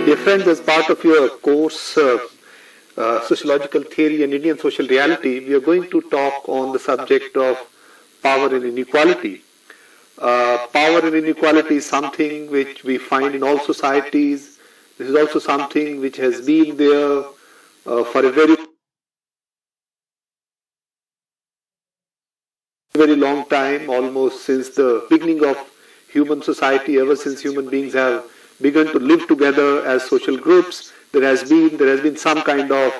Dear friends, as part of your course, Sociological Theory and Indian Social Reality, we are going to talk on the subject of power and inequality. Power and inequality is something which we find in all societies. This is also something which has been there for a very long time, almost since the beginning of human society, ever since human beings have begun to live together as social groups. There has been some kind of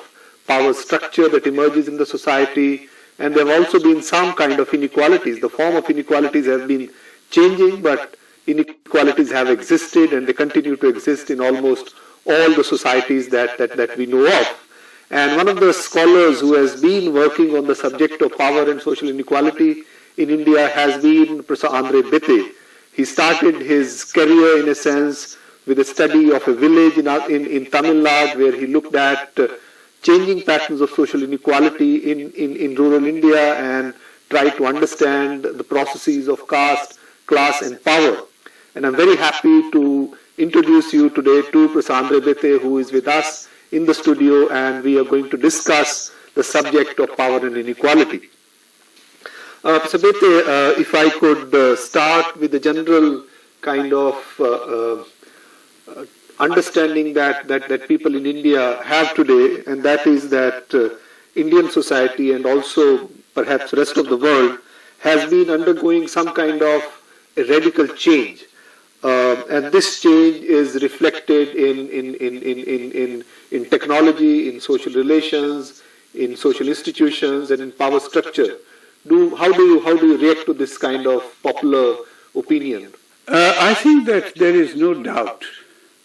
power structure that emerges in the society, and there have also been some kind of inequalities. The form of inequalities have been changing, but inequalities have existed and they continue to exist in almost all the societies that we know of. And one of the scholars who has been working on the subject of power and social inequality in India has been Professor Andre Bete. He started his career, in a sense, with a study of a village in Tamil Nadu, where he looked at changing patterns of social inequality in rural India and tried to understand the processes of caste, class and power. And I'm very happy to introduce you today to Professor Andre Bete, who is with us in the studio, and we are going to discuss the subject of power and inequality. Professor Bete, if I could start with the general kind of understanding that people in India have today, and that is that Indian society and also perhaps the rest of the world has been undergoing some kind of a radical change. And this change is reflected in technology, in social relations, in social institutions, and in power structure. How do you react to this kind of popular opinion? I think that there is no doubt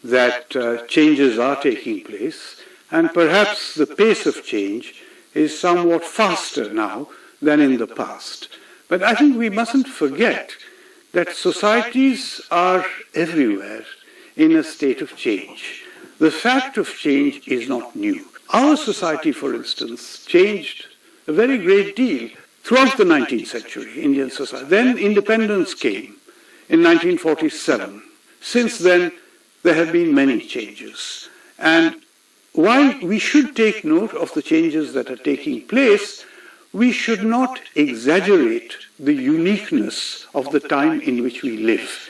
that changes are taking place, and perhaps the pace of change is somewhat faster now than in the past. But I think we mustn't forget that societies are everywhere in a state of change. The fact of change is not new. Our society, for instance, changed a very great deal throughout the 19th century, Indian society. Then independence came in 1947. Since then, there have been many changes. And while we should take note of the changes that are taking place, we should not exaggerate the uniqueness of the time in which we live.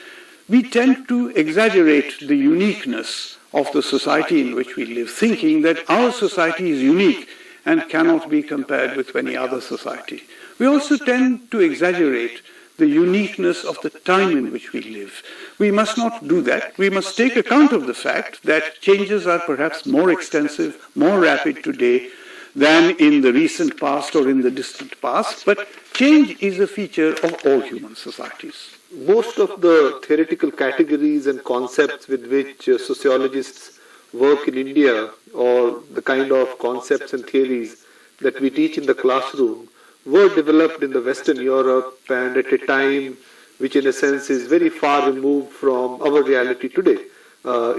We tend to exaggerate the uniqueness of the society in which we live, thinking that our society is unique and cannot be compared with any other society. We also tend to exaggerate the uniqueness of the time in which we live. We must not do that. We must take account of the fact that changes are perhaps more extensive, more rapid today than in the recent past or in the distant past, but change is a feature of all human societies. Most of the theoretical categories and concepts with which sociologists work in India, or the kind of concepts and theories that we teach in the classroom, were developed in the Western Europe and at a time which in a sense is very far removed from our reality today,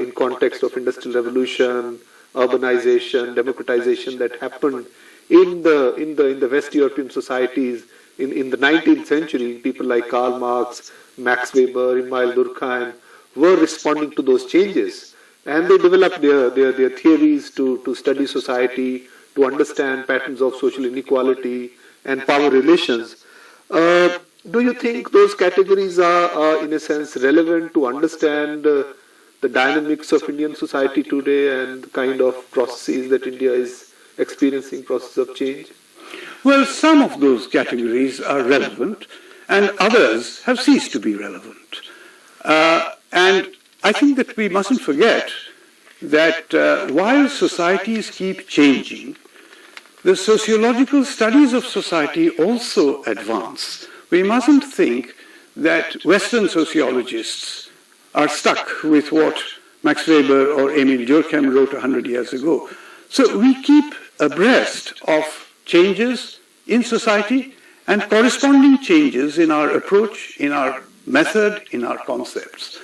in context of industrial revolution, urbanization, democratization that happened in the West European societies in the 19th century. People like Karl Marx, Max Weber, Emile Durkheim were responding to those changes, and they developed their theories to study society, to understand patterns of social inequality and power relations. Do you think those categories are in a sense relevant to understand the dynamics of Indian society today and the kind of processes that India is experiencing, process of change? Well, some of those categories are relevant and others have ceased to be relevant. And I think that we mustn't forget that while societies keep changing, the sociological studies of society also advance. We mustn't think that Western sociologists are stuck with what Max Weber or Emile Durkheim wrote 100 years ago. So we keep abreast of changes in society and corresponding changes in our approach, in our method, in our concepts.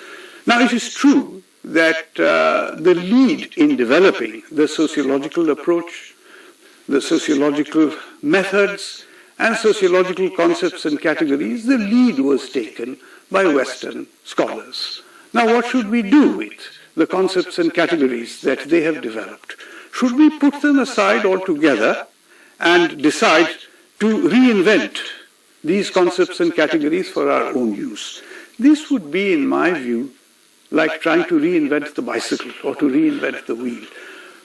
Now, it is true that the lead in developing the sociological approach, the sociological methods, and sociological concepts and categories, the lead was taken by Western scholars. Now, what should we do with the concepts and categories that they have developed? Should we put them aside altogether and decide to reinvent these concepts and categories for our own use? This would be, in my view, like trying to reinvent the bicycle or to reinvent the wheel.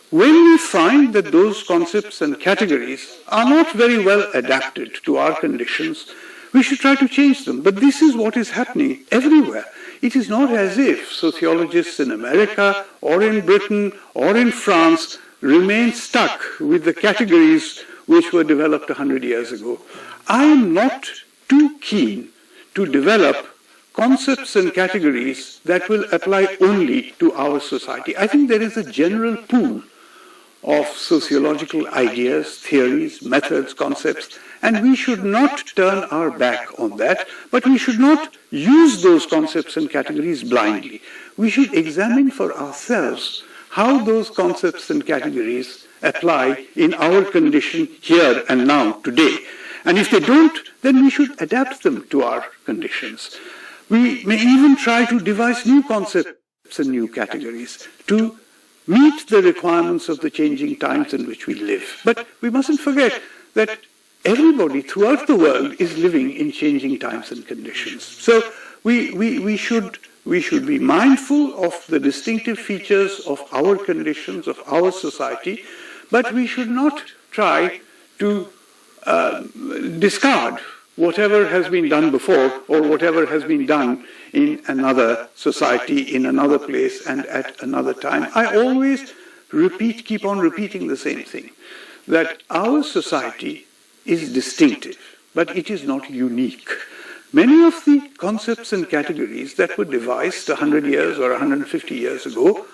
When we find that those concepts and categories are not very well adapted to our conditions, we should try to change them. But this is what is happening everywhere. It is not as if sociologists in America or in Britain or in France remain stuck with the categories which were developed 100 years ago. I am not too keen to develop concepts and categories that will apply only to our society. I think there is a general pool of sociological ideas, theories, methods, concepts, and we should not turn our back on that, but we should not use those concepts and categories blindly. We should examine for ourselves how those concepts and categories apply in our condition here and now, today. And if they don't, then we should adapt them to our conditions. We may even try to devise new concepts and new categories to meet the requirements of the changing times in which we live. But we mustn't forget that everybody throughout the world is living in changing times and conditions. So we should be mindful of the distinctive features of our conditions, of our society, but we should not try to discard whatever has been done before or whatever has been done in another society, in another place, and at another time. I always keep on repeating the same thing, that our society is distinctive, but it is not unique. Many of the concepts and categories that were devised 100 years or 150 years ago,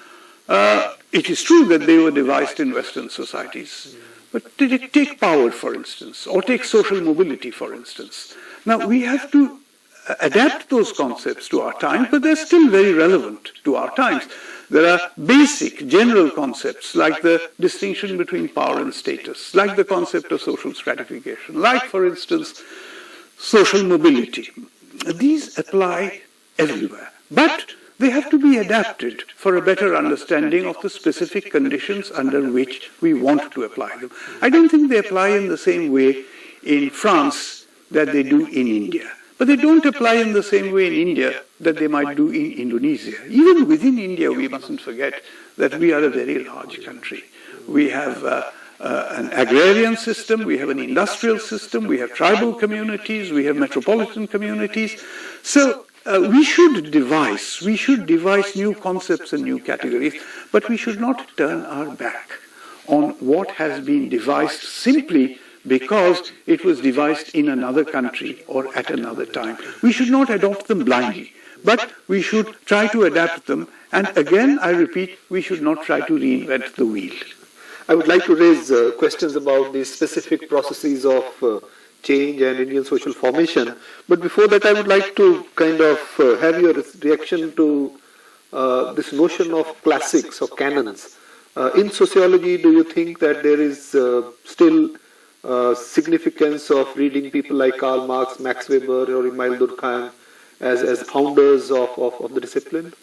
it is true that they were devised in Western societies. But take power, for instance, or take social mobility, for instance. Now, we have to adapt those concepts to our times, but they're still very relevant to our times. There are basic, general concepts, like the distinction between power and status, like the concept of social stratification, like, for instance, social mobility. These apply everywhere, but they have to be adapted for a better understanding of the specific conditions under which we want to apply them. I don't think they apply in the same way in France that they do in India. But they don't apply in the same way in India that they might do in Indonesia. Even within India, we mustn't forget that we are a very large country. We have an agrarian system, we have an industrial system, we have tribal communities, we have metropolitan communities. So we should devise new concepts and new categories, but we should not turn our back on what has been devised simply because it was devised in another country or at another time. We should not adopt them blindly, but we should try to adapt them. And again, I repeat, we should not try to reinvent the wheel. I would like to raise questions about the specific processes of change and Indian social formation. But before that, I would like to kind of have your reaction to this notion of classics or canons. In sociology, do you think that there is still significance of reading people like Karl Marx, Max Weber, or Emile Durkheim as founders of the discipline?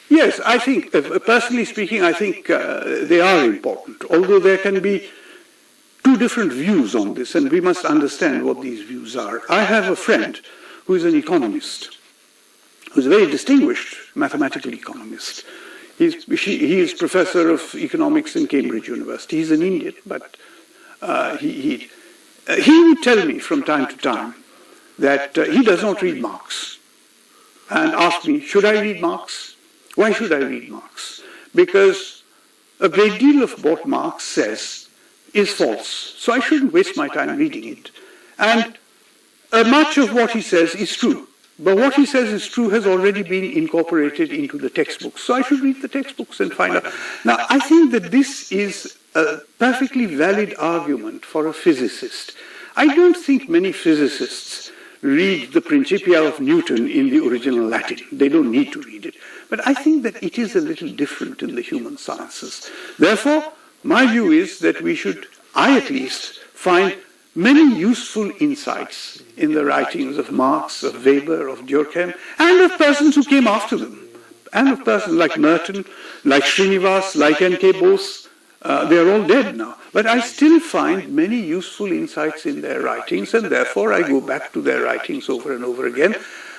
Yes, I think, personally speaking, I think they are important, although there can be two different views on this, and we must understand what these views are. I have a friend who is an economist, who is a very distinguished mathematical economist. He is professor of economics in Cambridge University. He's an Indian, but he would tell me from time to time that he does not read Marx, and ask me, should I read Marx? Why should I read Marx? Because a great deal of what Marx says is false, so I shouldn't waste my time reading it. And much of what he says is true, but what he says is true has already been incorporated into the textbooks, so I should read the textbooks and find out. Now, I think that this is a perfectly valid argument for a physicist. I don't think many physicists read the Principia of Newton in the original Latin. They don't need to read it. But I think that it is a little different in the human sciences. Therefore, my view is that we should, I at least, find many useful insights in the writings of Marx, of Weber, of Durkheim, and of persons who came after them. of persons like Merton, like Srinivas, like N.K. Bose. They are all dead now. But I still find many useful insights in their writings, and therefore I go back to their writings over and over again.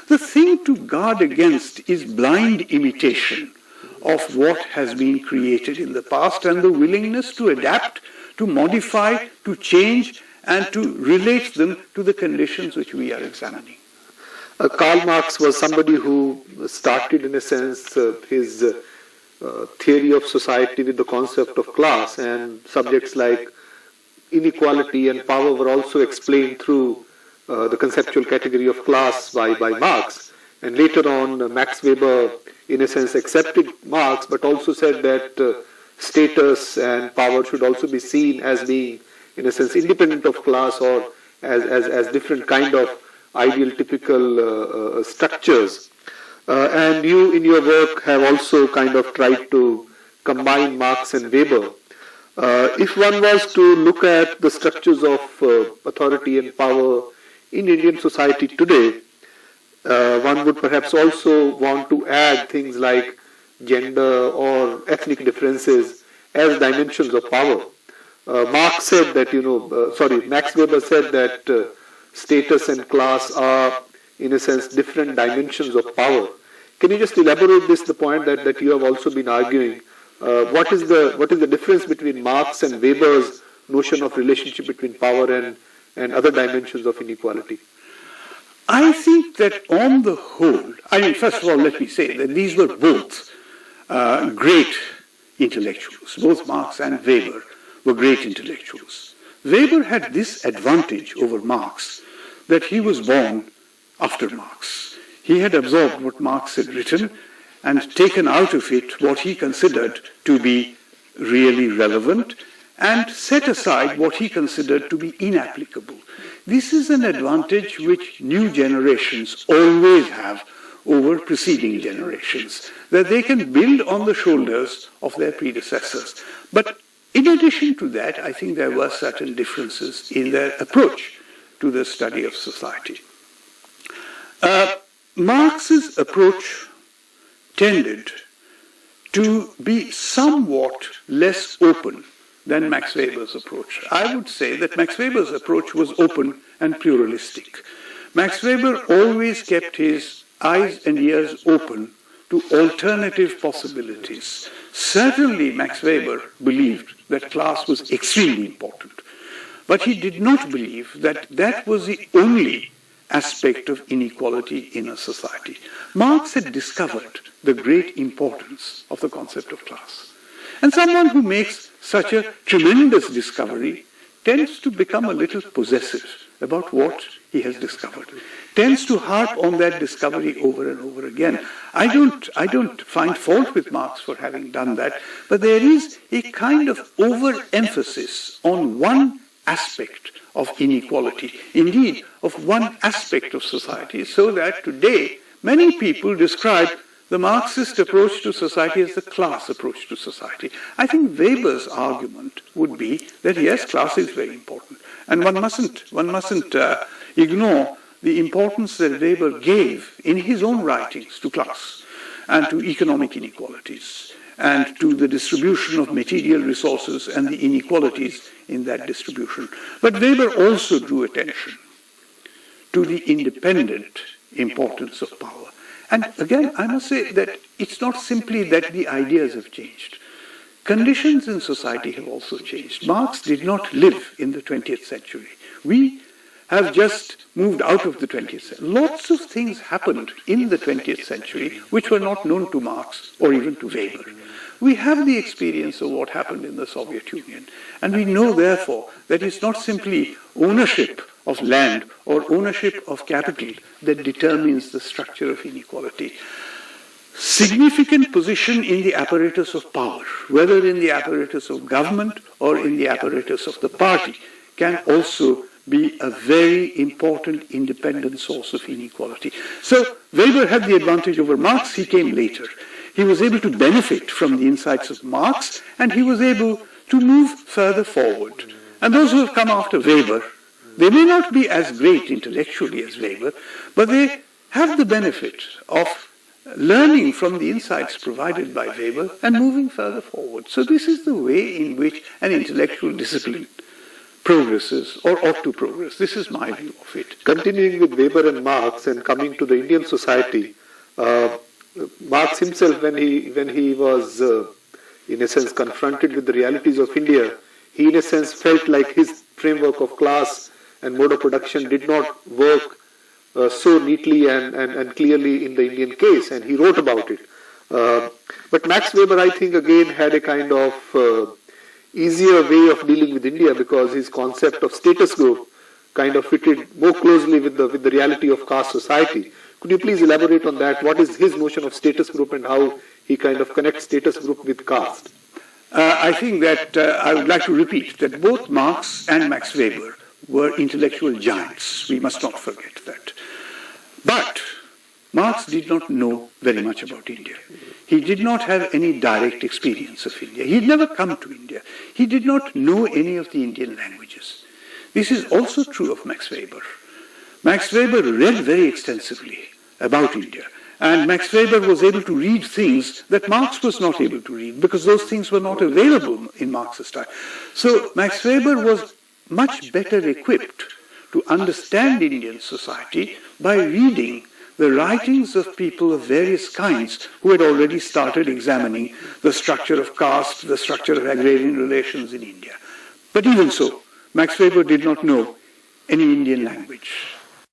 The thing to guard against is blind imitation of what has been created in the past, and the willingness to adapt, to modify, to change, and to relate them to the conditions which we are examining. Karl Marx was somebody who started, in a sense, his theory of society with the concept of class, and subjects like inequality and power were also explained through the conceptual category of class by Marx. And later on, Max Weber, in a sense, accepted Marx, but also said that status and power should also be seen as being, in a sense, independent of class, or as different kind of ideal typical structures. And you, in your work, have also kind of tried to combine Marx and Weber. If one was to look at the structures of authority and power in Indian society today, one would perhaps also want to add things like gender or ethnic differences as dimensions of power. Max said that, Max Weber said that status and class are, in a sense, different dimensions of power. Can you just elaborate the point that you have also been arguing? What is the difference between Marx and Weber's notion of relationship between power and other dimensions of inequality? I think that on the whole, first of all, let me say that these were both great intellectuals. Both Marx and Weber were great intellectuals. Weber had this advantage over Marx, that he was born after Marx. He had absorbed what Marx had written and taken out of it what he considered to be really relevant, and set aside what he considered to be inapplicable. This is an advantage which new generations always have over preceding generations, that they can build on the shoulders of their predecessors. But in addition to that, I think there were certain differences in their approach to the study of society. Marx's approach tended to be somewhat less open than Max Weber's approach. I would say that Max Weber's approach was open and pluralistic. Max Weber always kept his eyes and ears open to alternative possibilities. Certainly Max Weber believed that class was extremely important, but he did not believe that that was the only aspect of inequality in a society. Marx had discovered the great importance of the concept of class. And someone who makes such a tremendous discovery tends to become a little possessive about what he has discovered, tends to harp on that discovery over and over again. I don't find fault with Marx for having done that, but there is a kind of overemphasis on one aspect of inequality, indeed of one aspect of society, so that today many people describe the Marxist approach to society as the class approach to society. I think Weber's argument would be that yes, class is very important, and one mustn't ignore the importance that Weber gave in his own writings to class and to economic inequalities and to the distribution of material resources and the inequalities in that distribution. But Weber also drew attention to the independent importance of power. And again, I must say that it's not simply that the ideas have changed. Conditions in society have also changed. Marx did not live in the 20th century. We have just moved out of the 20th century. Lots of things happened in the 20th century which were not known to Marx or even to Weber. We have the experience of what happened in the Soviet Union, and we know therefore that it's not simply ownership of land or ownership of capital that determines the structure of inequality. Significant position in the apparatus of power, whether in the apparatus of government or in the apparatus of the party, can also be a very important independent source of inequality. So Weber had the advantage over Marx. He came later. He was able to benefit from the insights of Marx, and he was able to move further forward. And those who have come after Weber, they may not be as great intellectually as Weber, but they have the benefit of learning from the insights provided by Weber and moving further forward. So this is the way in which an intellectual discipline progresses or ought to progress. This is my view of it. Continuing with Weber and Marx and coming to the Indian society, Marx himself, when he was in a sense confronted with the realities of India, he in a sense felt like his framework of class and mode of production did not work so neatly and clearly in the Indian case, and he wrote about it. But Max Weber, I think, again had a kind of easier way of dealing with India, because his concept of status group kind of fitted more closely with the reality of caste society. Could you please elaborate on that? What is his notion of status group and how he kind of connects status group with caste? I think that I would like to repeat that both Marx and Max Weber were intellectual giants. We must not forget that. But Marx did not know very much about India. He did not have any direct experience of India. He had never come to India. He did not know any of the Indian languages. This is also true of Max Weber. Max Weber read very extensively about India, and Max Weber was able to read things that Marx was not able to read, because those things were not available in Marx's time. So Max Weber was much better equipped to understand Indian society by reading the writings of people of various kinds who had already started examining the structure of caste, the structure of agrarian relations in India. But even so, Max Weber did not know any Indian language.